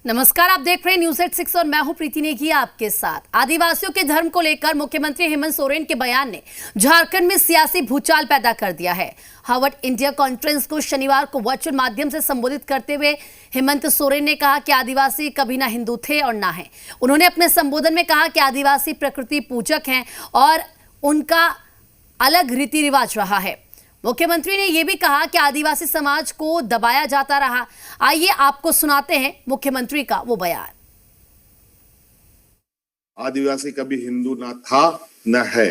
नमस्कार, आप देख रहे हैं न्यूज़ एट 6 और मैं हूं प्रीति नेगी आपके साथ। आदिवासियों के धर्म को लेकर मुख्यमंत्री हेमंत सोरेन के बयान ने झारखंड में सियासी भूचाल पैदा कर दिया है। हार्वर्ड इंडिया कॉन्फ्रेंस को शनिवार को वर्चुअल माध्यम से संबोधित करते हुए हेमंत सोरेन ने कहा कि आदिवासी कभी ना हिंदू थे और ना है। उन्होंने अपने संबोधन में कहा कि आदिवासी प्रकृति पूजक हैं और उनका अलग रीति रिवाज रहा है। मुख्यमंत्री ने यह भी कहा कि आदिवासी समाज को दबाया जाता रहा। आइए आपको सुनाते हैं मुख्यमंत्री का वो बयान। आदिवासी कभी हिंदू ना था न है।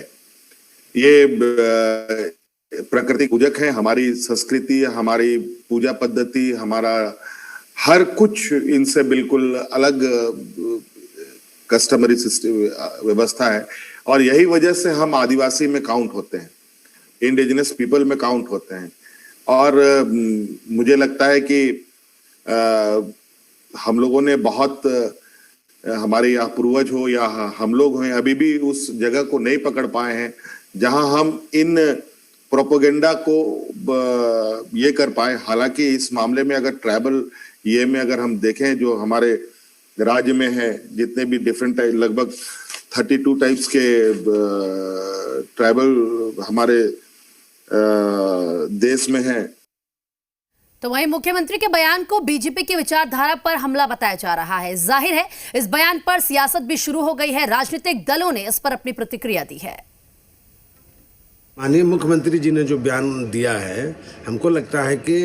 ये प्रकृति पूजक है। हमारी संस्कृति, हमारी पूजा पद्धति, हमारा हर कुछ इनसे बिल्कुल अलग कस्टमरी सिस्टम व्यवस्था है और यही वजह से हम आदिवासी में काउंट होते हैं, इंडिजिनस पीपल में काउंट होते हैं। और मुझे लगता है कि हम लोगों ने बहुत, हमारे यहाँ पूर्वज हो या हम लोग हैं, अभी भी उस जगह को नहीं पकड़ पाए हैं जहां हम इन प्रोपेगेंडा को ये कर पाए। हालांकि इस मामले में अगर ट्राइबल ये में अगर हम देखें, जो हमारे राज्य में है, जितने भी डिफरेंट टाइप, लगभग 32 टाइप्स के ट्राइबल हमारे देश में है। तो वहीं मुख्यमंत्री के बयान को बीजेपी की विचारधारा पर हमला बताया जा रहा है। जाहिर है इस बयान पर सियासत भी शुरू हो गई है। राजनीतिक दलों ने इस पर अपनी प्रतिक्रिया दी है। माननीय मुख्यमंत्री जी ने जो बयान दिया है, हमको लगता है कि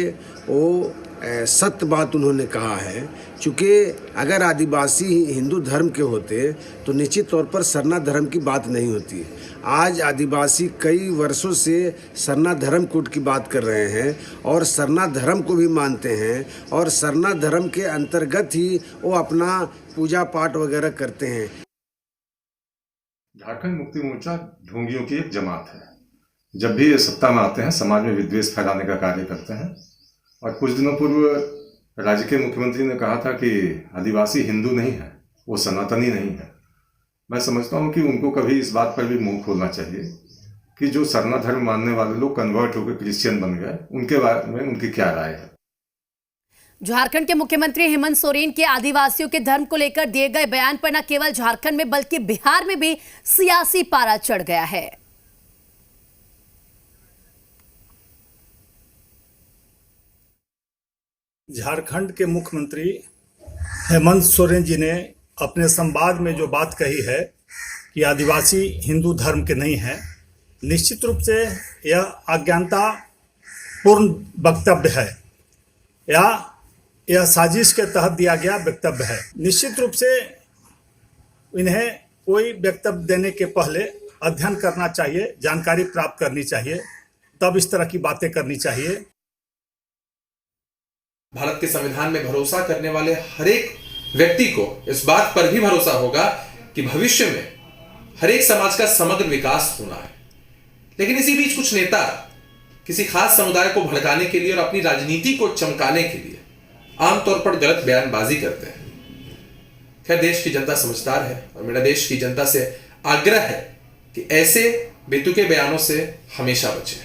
वो सत्य बात उन्होंने कहा है। चूँकि अगर आदिवासी हिंदू धर्म के होते तो निश्चित तौर पर सरना धर्म की बात नहीं होती। आज आदिवासी कई वर्षों से सरना धर्म कोड की बात कर रहे हैं और सरना धर्म को भी मानते हैं और सरना धर्म के अंतर्गत ही वो अपना पूजा पाठ वगैरह करते हैं। झारखंड मुक्ति मोर्चा ढोंगियों की एक जमात है। जब भी ये सत्ता में आते हैं समाज में विद्वेष फैलाने का कार्य करते हैं। और कुछ दिनों पूर्व राज्य के मुख्यमंत्री ने कहा था कि आदिवासी हिंदू नहीं है, वो सनातनी नहीं है। मैं समझता हूं कि उनको कभी इस बात पर भी मुंह खोलना चाहिए कि जो सरना धर्म मानने वाले लोग कन्वर्ट होकर क्रिश्चियन बन गए, उनके बारे में उनकी क्या राय है। झारखंड के मुख्यमंत्री हेमंत सोरेन के आदिवासियों के धर्म को लेकर दिए गए बयान पर न केवल झारखंड में बल्कि बिहार में भी सियासी पारा चढ़ गया है। झारखंड के मुख्यमंत्री हेमंत सोरेन जी ने अपने संवाद में जो बात कही है कि आदिवासी हिंदू धर्म के नहीं हैं, निश्चित रूप से यह अज्ञानता पूर्ण वक्तव्य है या यह साजिश के तहत दिया गया वक्तव्य है। निश्चित रूप से इन्हें कोई वक्तव्य देने के पहले अध्ययन करना चाहिए, जानकारी प्राप्त करनी चाहिए, तब इस तरह की बातें करनी चाहिए। भारत के संविधान में भरोसा करने वाले हर एक व्यक्ति को इस बात पर भी भरोसा होगा कि भविष्य में हर एक समाज का समग्र विकास होना है। लेकिन इसी बीच कुछ नेता किसी खास समुदाय को भड़काने के लिए और अपनी राजनीति को चमकाने के लिए आमतौर पर गलत बयानबाजी करते हैं। खैर, देश की जनता समझदार है और मेरा देश की जनता से आग्रह है कि ऐसे बेतुके बयानों से हमेशा बचें।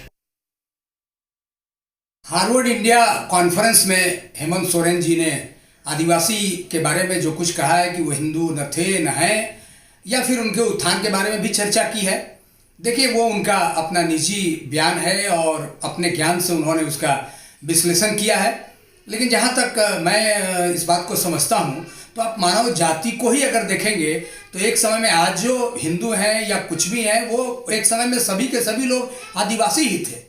हार्वर्ड इंडिया कॉन्फ्रेंस में हेमंत सोरेन जी ने आदिवासी के बारे में जो कुछ कहा है कि वो हिंदू न थे न हैं, या फिर उनके उत्थान के बारे में भी चर्चा की है। देखिए, वो उनका अपना निजी बयान है और अपने ज्ञान से उन्होंने उसका विश्लेषण किया है। लेकिन जहाँ तक मैं इस बात को समझता हूँ तो आप मानव जाति को ही अगर देखेंगे तो एक समय में आज जो हिंदू हैं या कुछ भी हैं, वो एक समय में सभी के सभी लोग आदिवासी ही थे।